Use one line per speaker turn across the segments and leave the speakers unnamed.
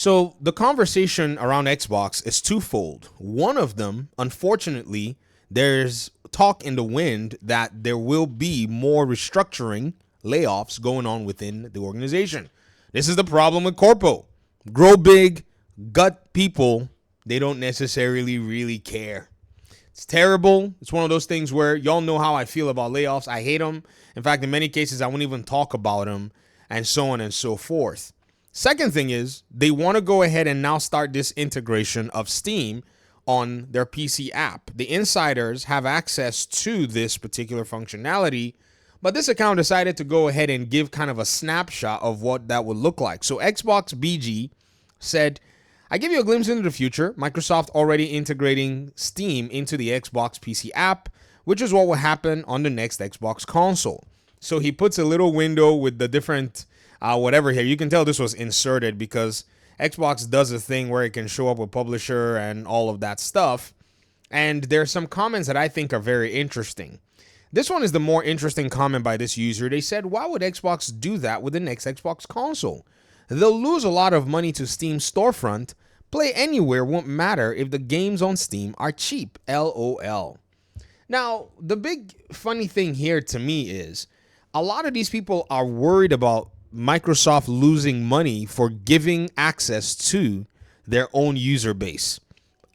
So the conversation around Xbox is twofold. One of them, unfortunately, there's talk in the wind that there will be more restructuring, layoffs going on within the organization. This is the problem with corpo. Grow big, gut people, they don't necessarily really care. It's terrible. It's one of those things where y'all know how I feel about layoffs. I hate them. In fact, in many cases, I won't even talk about them, and so on and so forth. Second thing is they want to go ahead and now start this integration of Steam on their PC app. The insiders have access to this particular functionality, but this account decided to go ahead and give kind of a snapshot of what that would look like. So Xbox BG said, I give you a glimpse into the future. Microsoft already integrating Steam into the Xbox PC app, which is what will happen on the next Xbox console. So he puts a little window with the different whatever here. You can tell this was inserted because Xbox does a thing where it can show up with publisher and all of that stuff. And there's some comments that I think are very interesting. This one is the more interesting comment by this user. They said, why would Xbox do that with the next Xbox console? They'll lose a lot of money to Steam's storefront. Play anywhere won't matter if the games on Steam are cheap. LOL. Now, the big funny thing here to me is a lot of these people are worried about Microsoft losing money for giving access to their own user base.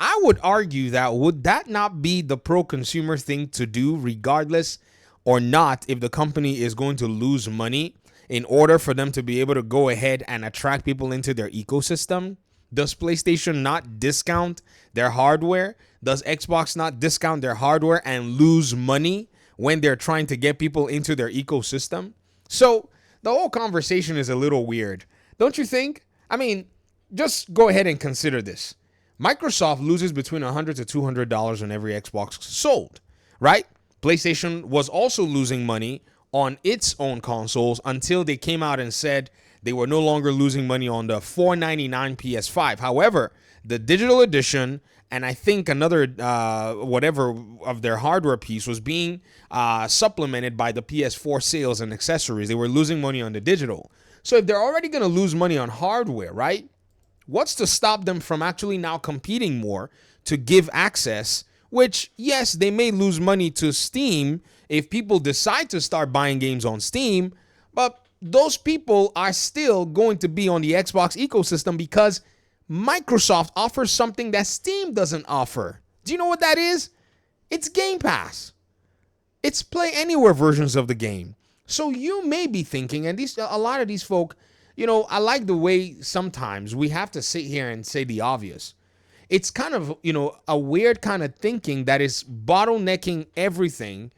I would argue that would that not be the pro-consumer thing to do regardless or not if the company is going to lose money in order for them to be able to go ahead and attract people into their ecosystem? Does PlayStation not discount their hardware? Does Xbox not discount their hardware and lose money when they're trying to get people into their ecosystem? So the whole conversation is a little weird, don't you think? I mean, just go ahead and consider this. Microsoft loses between $100 to $200 on every Xbox sold, right? PlayStation was also losing money on its own consoles until they came out and said they were no longer losing money on the $499 PS5. However, the digital edition and I think another whatever of their hardware piece was being supplemented by the PS4 sales and accessories. They were losing money on the digital. So if they're already going to lose money on hardware, right? What's to stop them from actually now competing more to give access, which, yes, they may lose money to Steam if people decide to start buying games on Steam, but those people are still going to be on the Xbox ecosystem because Microsoft offers something that Steam doesn't offer. Do you know what that is? It's Game Pass. It's play anywhere versions of the game. So you may be thinking, and a lot of these folk, I like the way sometimes we have to sit here and say the obvious. It's kind of, a weird kind of thinking that is bottlenecking everything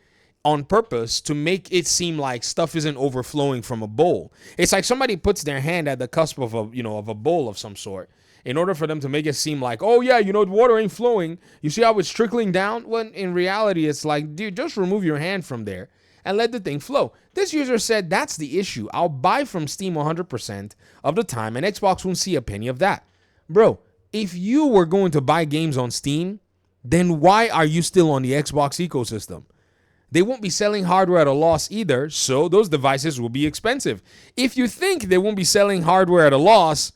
on purpose to make it seem like stuff isn't overflowing from a bowl. It's like somebody puts their hand at the cusp of a bowl of some sort in order for them to make it seem like, oh yeah, the water ain't flowing. You see how it's trickling down? When in reality, it's like, dude, just remove your hand from there and let the thing flow. This user said that's the issue. I'll buy from Steam 100% of the time and Xbox won't see a penny of that. Bro, if you were going to buy games on Steam, then why are you still on the Xbox ecosystem? They won't be selling hardware at a loss either, so those devices will be expensive. If you think they won't be selling hardware at a loss,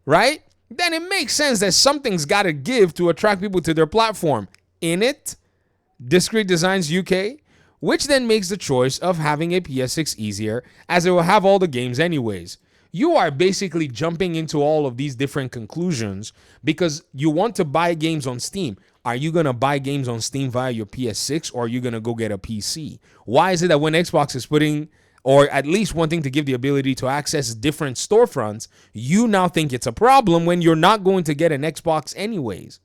right, then it makes sense that something's got to give to attract people to their platform. In it, Discrete Designs UK, which then makes the choice of having a PS6 easier, as it will have all the games anyways. You are basically jumping into all of these different conclusions because you want to buy games on Steam. Are you going to buy games on Steam via your PS6 or are you going to go get a PC? Why is it that when Xbox is putting, or at least wanting to give the ability to access different storefronts, you now think it's a problem when you're not going to get an Xbox anyways?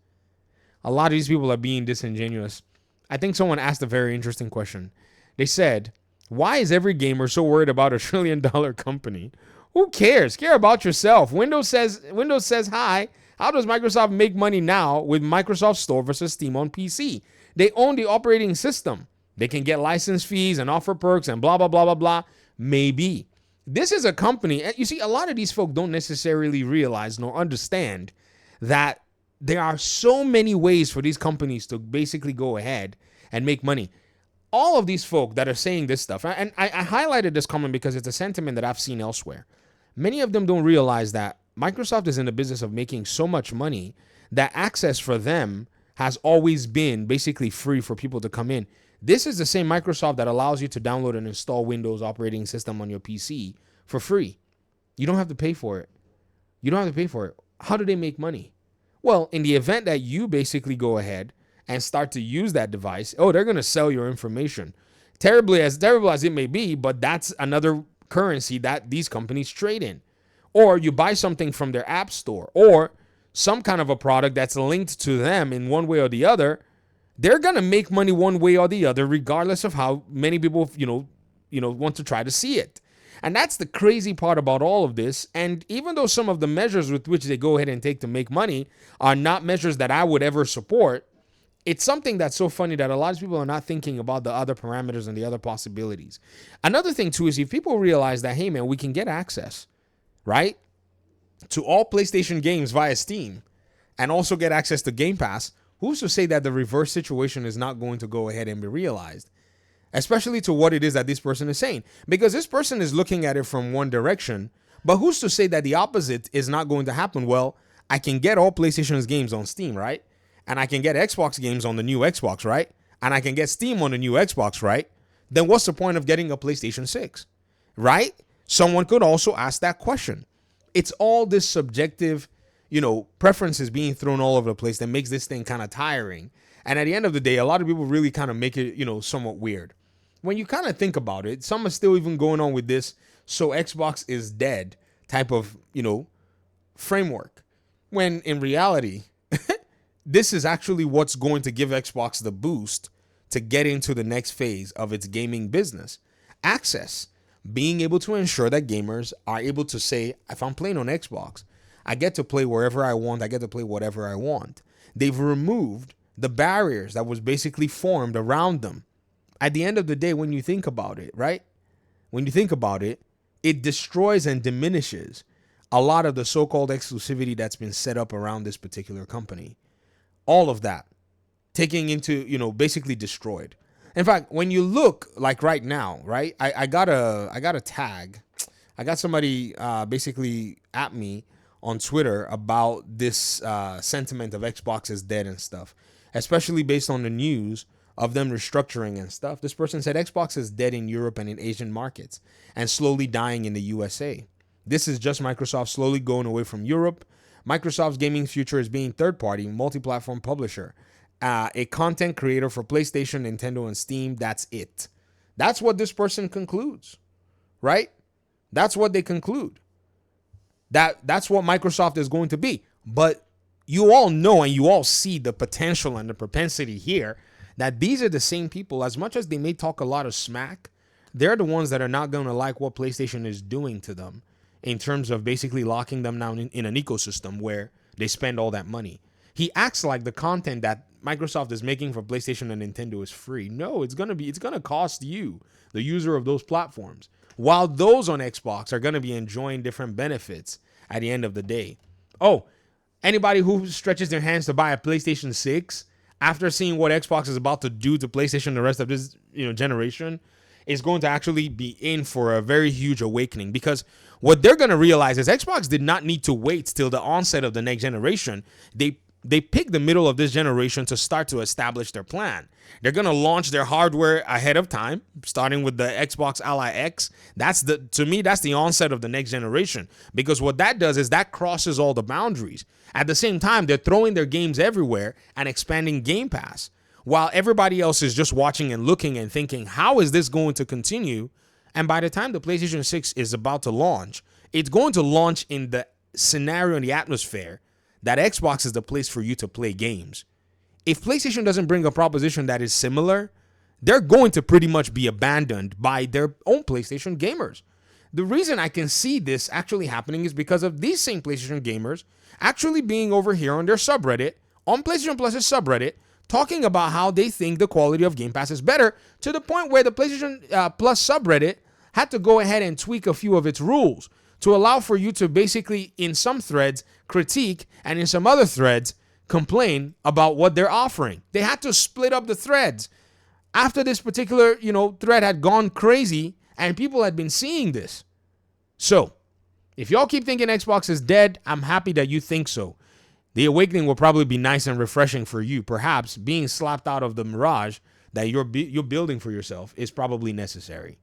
A lot of these people are being disingenuous. I think someone asked a very interesting question. They said, why is every gamer so worried about $1 trillion company? Who cares? Care about yourself. Windows says hi. How does Microsoft make money now with Microsoft Store versus Steam on PC? They own the operating system. They can get license fees and offer perks and blah, blah, blah, blah, blah. Maybe. This is a company. You see, a lot of these folk don't necessarily realize nor understand that there are so many ways for these companies to basically go ahead and make money. All of these folk that are saying this stuff, and I highlighted this comment because it's a sentiment that I've seen elsewhere. Many of them don't realize that Microsoft is in the business of making so much money that access for them has always been basically free for people to come in. This is the same Microsoft that allows you to download and install Windows operating system on your PC for free. You don't have to pay for it. You don't have to pay for it. How do they make money? Well, in the event that you basically go ahead and start to use that device, they're going to sell your information. Terrible as it may be, but that's another currency that these companies trade in. Or you buy something from their app store or some kind of a product that's linked to them in one way or the other. They're going to make money one way or the other, regardless of how many people, want to try to see it. And that's the crazy part about all of this. And even though some of the measures with which they go ahead and take to make money are not measures that I would ever support, it's something that's so funny that a lot of people are not thinking about the other parameters and the other possibilities. Another thing, too, is if people realize that, hey, man, we can get access, right, to all PlayStation games via Steam and also get access to Game Pass, who's to say that the reverse situation is not going to go ahead and be realized? Especially to what it is that this person is saying. Because this person is looking at it from one direction, but who's to say that the opposite is not going to happen? Well, I can get all PlayStation's games on Steam, right? And I can get Xbox games on the new Xbox, right? And I can get Steam on the new Xbox, right? Then what's the point of getting a PlayStation 6, right? Someone could also ask that question. It's all this subjective, preferences being thrown all over the place that makes this thing kind of tiring. And at the end of the day, a lot of people really kind of make it, somewhat weird. When you kind of think about it, some are still even going on with this "so Xbox is dead" type of, framework. When in reality, this is actually what's going to give Xbox the boost to get into the next phase of its gaming business. Access. Being able to ensure that gamers are able to say, if I'm playing on Xbox, I get to play wherever I want. I get to play whatever I want. They've removed the barriers that was basically formed around them. At the end of the day, when you think about it, right? When you think about it, it destroys and diminishes a lot of the so-called exclusivity that's been set up around this particular company. All of that taking into, basically destroyed. In fact, when you look like right now, right? I got a tag. I got somebody basically at me on Twitter about this sentiment of Xbox is dead and stuff, especially based on the news of them restructuring and stuff. This person said Xbox is dead in Europe and in Asian markets and slowly dying in the USA. This is just Microsoft slowly going away from Europe. Microsoft's gaming future is being third-party, multi-platform publisher, a content creator for PlayStation, Nintendo, and Steam. That's it. That's what this person concludes, right? That's what they conclude. That's what Microsoft is going to be. But you all know and you all see the potential and the propensity here that these are the same people, as much as they may talk a lot of smack, they're the ones that are not going to like what PlayStation is doing to them in terms of basically locking them down in an ecosystem where they spend all that money. He acts like the content that Microsoft is making for PlayStation and Nintendo is free. No, it's going to cost you, the user of those platforms, while those on Xbox are going to be enjoying different benefits at the end of the day. Oh, anybody who stretches their hands to buy a PlayStation 6 after seeing what Xbox is about to do to PlayStation the rest of this generation is going to actually be in for a very huge awakening, because what they're going to realize is Xbox did not need to wait till the onset of the next generation. They picked the middle of this generation to start to establish their plan. They're going to launch their hardware ahead of time, starting with the Xbox Ally X. To me, that's the onset of the next generation, because what that does is that crosses all the boundaries. At the same time, they're throwing their games everywhere and expanding Game Pass, while everybody else is just watching and looking and thinking, how is this going to continue? And by the time the PlayStation 6 is about to launch, it's going to launch in the scenario and the atmosphere that Xbox is the place for you to play games. If PlayStation doesn't bring a proposition that is similar, they're going to pretty much be abandoned by their own PlayStation gamers. The reason I can see this actually happening is because of these same PlayStation gamers actually being over here on their subreddit, on PlayStation Plus's subreddit, talking about how they think the quality of Game Pass is better, to the point where the PlayStation Plus subreddit had to go ahead and tweak a few of its rules to allow for you to basically, in some threads, critique, and in some other threads, complain about what they're offering. They had to split up the threads. After this particular, thread had gone crazy and people had been seeing this. So, If y'all keep thinking Xbox is dead, I'm happy that you think so. The awakening will probably be nice and refreshing for you. Perhaps being slapped out of the mirage that you're building for yourself is probably necessary.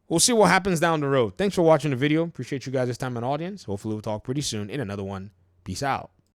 We'll see what happens down the road. Thanks for watching the video. Appreciate you guys' time and audience. Hopefully we'll talk pretty soon in another one. Peace out.